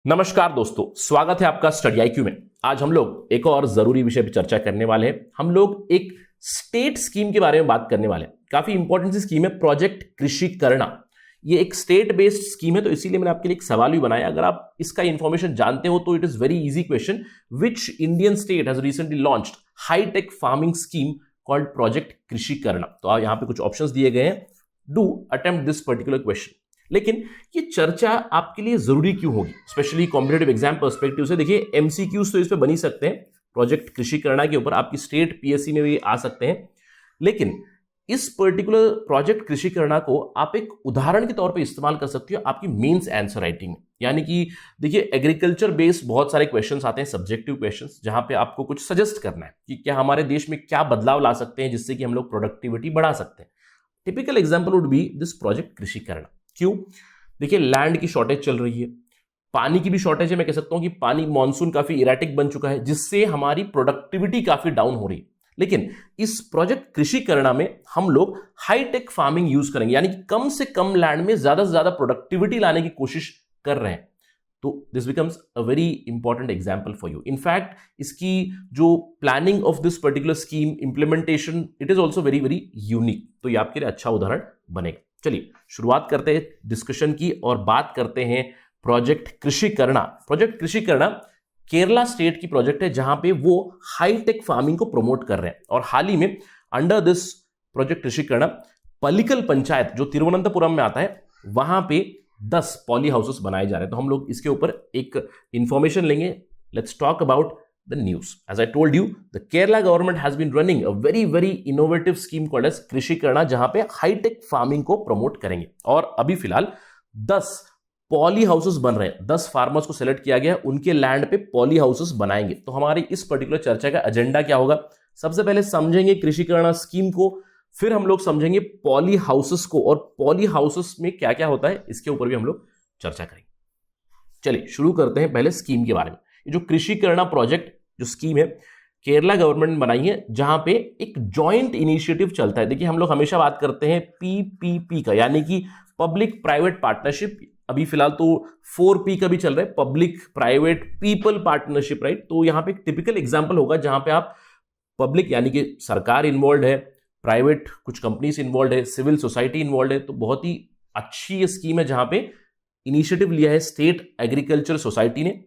नमस्कार दोस्तों, स्वागत है आपका स्टडी आईक्यू में। आज हम लोग एक और जरूरी विषय पर चर्चा करने वाले हैं। हम लोग एक स्टेट स्कीम के बारे में बात करने वाले हैं। काफी इंपॉर्टेंट सी स्कीम है, प्रोजेक्ट कृषि करना। ये एक स्टेट बेस्ड स्कीम है, तो इसीलिए मैंने आपके लिए एक सवाल भी बनाया। अगर आप इसका इंफॉर्मेशन जानते हो तो it is very easy question. Which Indian state has recently launched hi tech farming scheme called project Krishi Karna? तो यहाँ पे कुछ ऑप्शंस दिए गए हैं। Do attempt this particular question. लेकिन ये चर्चा आपके लिए जरूरी क्यों होगी, स्पेशली कॉम्पिटेटिव एग्जाम पर्सपेक्टिव से? देखिए, एमसीक्यूज तो इस पे बन ही सकते हैं, प्रोजेक्ट कृषि करना के ऊपर आपकी स्टेट पीएससी में भी आ सकते हैं। लेकिन इस पर्टिकुलर प्रोजेक्ट कृषि करना को आप एक उदाहरण के तौर पे इस्तेमाल कर सकते हो आपकी मेंस आंसर राइटिंग में। यानी कि देखिए, एग्रीकल्चर बेस्ड बहुत सारे क्वेश्चंस आते हैं, सब्जेक्टिव क्वेश्चंस, जहां पे आपको कुछ सजेस्ट करना है कि क्या हमारे देश में क्या बदलाव ला सकते हैं जिससे कि हम लोग प्रोडक्टिविटी बढ़ा सकते हैं। Typical example would be this project Krishi करना। क्यों? देखिए, लैंड की शॉर्टेज चल रही है, पानी की भी शॉर्टेज है। मैं कह सकता हूं कि पानी मॉनसून काफी इरेटिक बन चुका है, जिससे हमारी प्रोडक्टिविटी काफी डाउन हो रही है। लेकिन इस प्रोजेक्ट कृषि करना में हम लोग हाईटेक फार्मिंग यूज करेंगे, यानी कि कम से कम लैंड में ज्यादा से ज्यादा प्रोडक्टिविटी लाने की कोशिश कर रहे हैं। तो this becomes a very important example for you. In fact इसकी जो planning of this particular scheme, implementation, it is also very very unique. तो ये आपके लिए अच्छा उदाहरण बनेगा। चलिए शुरुआत करते हैं डिस्कशन की और बात करते हैं प्रोजेक्ट कृषि करना। प्रोजेक्ट कृषि करना केरला स्टेट की प्रोजेक्ट है, जहां पे वो हाईटेक फार्मिंग को प्रमोट कर रहे हैं। और हाल ही में अंडर दिस प्रोजेक्ट कृषि करना, पलिकल पंचायत जो तिरुवनंतपुरम में आता है, वहां पे 10 पॉली हाउसेस बनाए जा रहे हैं। तो हम लोग इसके ऊपर एक इंफॉर्मेशन लेंगे। Let's talk about the news. As I told you, the Kerala government has been running a very innovative scheme called as कृषि करना, जहां पे हाईटेक फार्मिंग को प्रमोट करेंगे। और अभी फिलहाल 10 पॉली हाउसेस बन रहे हैं। 10 फार्मर्स को सिलेक्ट किया गया, उनके लैंड पे पॉली हाउसेस बनाएंगे। तो हमारी इस पर्टिकुलर चर्चा का एजेंडा क्या होगा? सबसे पहले समझेंगे कृषि करना स्कीम को, फिर हम लोग समझेंगे पॉली हाउसेस को, और पॉली हाउसेस में क्या क्या होता है इसके ऊपर भी हम लोग चर्चा करेंगे। चलिए शुरू करते हैं पहले स्कीम के बारे में। ये जो कृषि करना प्रोजेक्ट जो स्कीम है, केरला गवर्नमेंट ने बनाई है, जहां पे एक जॉइंट इनिशिएटिव चलता है। देखिए, हम लोग हमेशा बात करते हैं पीपीपी का, यानी कि पब्लिक प्राइवेट पार्टनरशिप। अभी फिलहाल तो 4P का भी चल रहा है, public private people partnership, right? तो यहां पे एक टिपिकल एग्जांपल होगा जहां पे आप पब्लिक यानी कि सरकार इन्वॉल्व है, प्राइवेट कुछ कंपनीज इन्वॉल्व है, सिविल सोसाइटी इन्वॉल्व है। तो बहुत ही अच्छी ये स्कीम है जहां पे इनिशिएटिव लिया है स्टेट एग्रीकल्चर सोसाइटी ने।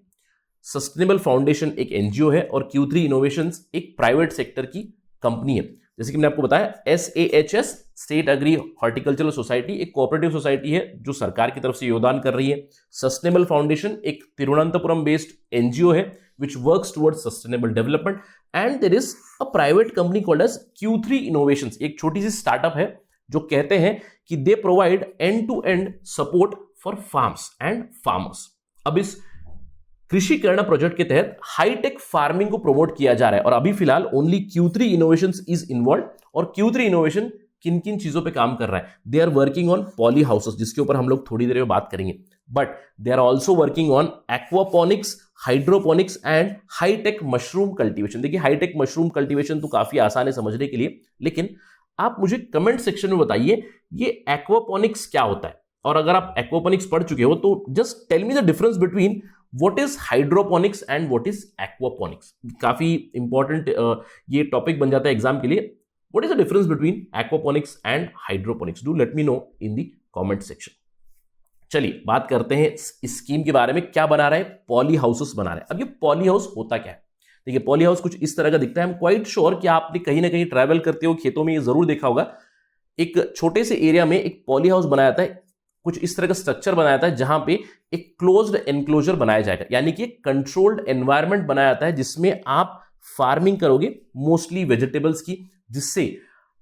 सस्टेनेबल फाउंडेशन एक एनजीओ है, और Q3 इनोवेशंस एक प्राइवेट सेक्टर की कंपनी है। जैसे कि मैंने आपको बताया, SAHS state agri horticultural society एक कोऑपरेटिव सोसाइटी है जो सरकार की तरफ से योगदान कर रही है। सस्टेनेबल फाउंडेशन एक तिरुवनंतपुरम बेस्ड एनजीओ है which works towards sustainable development. And there is a private company called edge Q3 innovations, एक छोटी सी स्टार्टअप है जो कहते हैं कि they provide end to end support for farms and farmers. अब इस कृषि करना प्रोजेक्ट के तहत हाईटेक फार्मिंग को प्रमोट किया जा रहा है, और अभी फिलहाल only Q3 innovations is involve. और Q3 इनोवेशन किन किन चीजों पे काम कर रहा है? They are working on poly houses, जिसके ऊपर हम लोग थोड़ी देर में बात करेंगे। But they are also working on aquaponics, hydroponics and hi tech mushroom cultivation. देखिए, हाईटेक मशरूम कल्टीवेशन तो काफी आसान है समझने के लिए, लेकिन आप मुझे कमेंट सेक्शन में बताइए ये एक्वापोनिक्स क्या होता है। और अगर आप एक्वापोनिक्स पढ़ चुके हो तो just tell me the difference between what is hydroponics and what is aquaponics. काफी इंपॉर्टेंट ये टॉपिक बन जाता है एग्जाम के लिए। What is the difference between aquaponics and hydroponics? Do let me know in the comment section. चलिए बात करते हैं इस स्कीम के बारे में। क्या बना रहा है? पॉली हाउसेस बना रहे हैं। अब ये पॉली हाउस होता क्या है? देखिए, पॉली हाउस कुछ इस तरह का दिखता है। आई एम क्वाइट श्योर कि आपने कहीं ना कहीं ट्रैवल करते हो खेतों में ये जरूर देखा होगा। एक छोटे से एरिया में एक पॉली हाउस बनाया जाता है, कुछ इस तरह का स्ट्रक्चर बनाया जाता है जहां पे एक क्लोज्ड एनक्लोजर बनाया जाएगा, यानी कि एक कंट्रोल्ड एनवायरनमेंट बनाया जाता है जिसमें आप फार्मिंग करोगे मोस्टली वेजिटेबल्स की, जिससे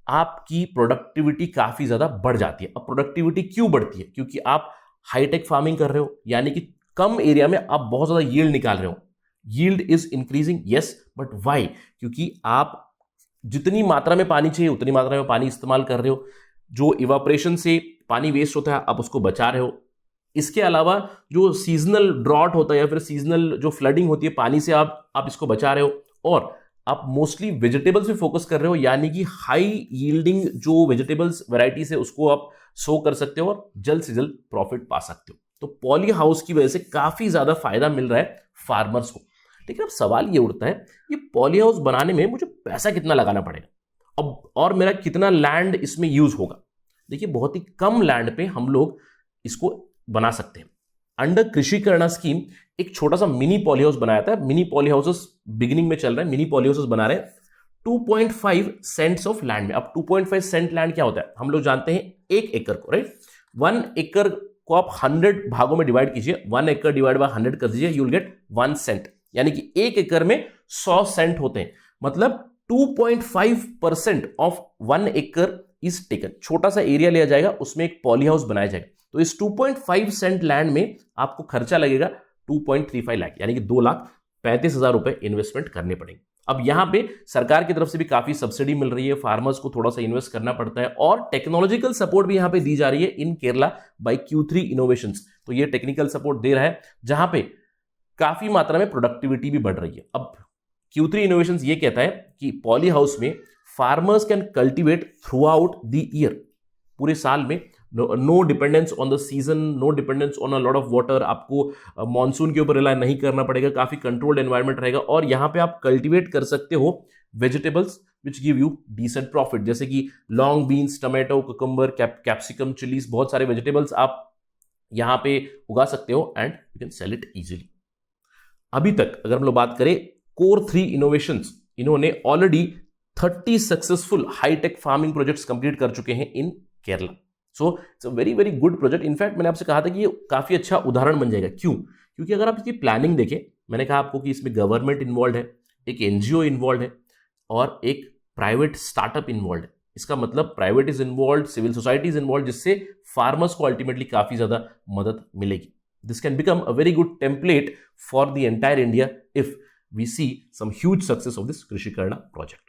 आपकी प्रोडक्टिविटी काफी ज्यादा बढ़ जाती है। अब प्रोडक्टिविटी क्यों बढ़ती है? क्योंकि आप हाईटेक फार्मिंग कर रहे हो, यानी कि कम एरिया में आप बहुत ज्यादा यील्ड निकाल रहे हो। Yield is increasing, yes, but why? क्योंकि आप जितनी मात्रा में पानी चाहिए उतनी मात्रा में पानी इस्तेमाल कर रहे हो। जो इवापोरेशन से पानी वेस्ट होता है आप उसको बचा रहे हो। इसके अलावा जो सीजनल ड्रॉट होता है या फिर सीजनल जो फ्लडिंग होती है पानी से, आप इसको बचा रहे हो। और आप मोस्टली वेजिटेबल्स पे फोकस कर रहे हो, यानी कि हाई यील्डिंग जो वेजिटेबल्स वैरायटीज है उसको आप सो कर सकते हो और जल्द से जल्द प्रॉफिट पा सकते हो। तो पॉली हाउस की वजह से काफी ज्यादा फायदा मिल रहा है फार्मर्स को। लेकिन अब सवाल ये उठता है, ये पॉली हाउस बनाने में मुझे पैसा कितना लगाना पड़ेगा, अब और मेरा कितना लैंड इसमें यूज होगा। देखिए, बहुत ही कम लैंड पे हम लोग इसको बना सकते हैं। अंडर कृषि करना स्कीम एक छोटा सा मिनी पॉली हाउस बनाया था। मिनी पॉली हाउसेस बिगिनिंग में चल रहे हैं, मिनी पॉली हाउसेस बना रहे हैं 2.5 सेंट्स ऑफ लैंड में। अब 2.5 सेंट लैंड क्या होता है, हम लोग जानते हैं 1 एकड़ को, राइट। 1 एकड़ को आप 100 भागों में डिवाइड कीजिए, 1 एकड़ डिवाइड बाय 100 कर दीजिए, यू विल गेट 1 सेंट, यानी कि 1 एकड़ में 100 सेंट होते हैं। मतलब 2.5% ऑफ 1 एकड़ इज टेकन। छोटा सा एरिया लिया जाएगा, उसमें एक पॉली हाउस बनाया जाएगा। तो इस 2.5 सेंट लैंड में आपको खर्चा लगेगा 2.35 लाख, यानी कि 2,35,000 रुपए इन्वेस्टमेंट करने पड़ेंगे। अब यहां पे सरकार की तरफ से भी काफी सब्सिडी मिल रही है, फार्मर्स को थोड़ा सा इन्वेस्ट करना पड़ता है, और टेक्नोलॉजिकल सपोर्ट भी यहां पे दी जा रही है इन केरला बाय Q3 इनोवेशंस। तो ये टेक्निकल सपोर्ट दे रहा है, जहां पे काफी मात्रा में प्रोडक्टिविटी भी बढ़ रही है। अब Q3 इनोवेशंस ये कहता है कि पॉली हाउस में farmers can cultivate throughout the year, पूरे साल में, no dependence on the season, no dependence on a lot of water, आपको मॉनसून के ऊपर रिलाई नहीं करना पड़ेगा, काफी कंट्रोल्ड एनवायरनमेंट रहेगा। और यहां पे आप कल्टिवेट कर सकते हो vegetables which give you decent profit, जैसे कि long beans, tomato, cucumber, capsicum, chillies, बहुत सारे वेजिटेबल्स आप यहां पे उगा सकते हो and you can sell it easily. अभी तक अगर हम लोग बात करें कोर 3 इनोवेशंस, इन्होंने already 30 successful hitech farming projects complete कर चुके हैं in Kerala. So it's a very very good project. In fact मैंने आपसे कहा था कि ये काफी अच्छा उदाहरण बन जाएगा। क्यों? क्योंकि अगर आप इसकी प्लानिंग देखें, मैंने कहा आपको कि इसमें गवर्नमेंट इन्वॉल्व है, एक एनजीओ इन्वॉल्व है और एक प्राइवेट स्टार्टअप इन्वॉल्व है। इसका मतलब private is involve, civil society is involve, जिससे फार्मर्स को अल्टीमेटली काफी ज्यादा मदद मिलेगी। This can become a very good template for the entire India if we see some huge success of this Krishi Karna project.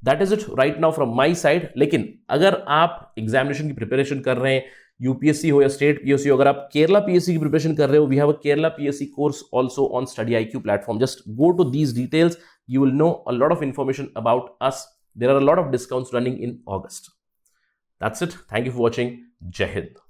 That is it right now from my side. लेकिन अगर आप examination की preparation कर रहे हैं, यूपीएससी हो या state PSC हो, अगर आप केरला पीएससी की प्रिपरेशन कर रहे हो, we have a Kerala PSC course also on StudyIQ platform. Just go to these details. You will know a lot of information about us. There are a lot of discounts running in August. That's it. Thank you for watching. Jai Hind.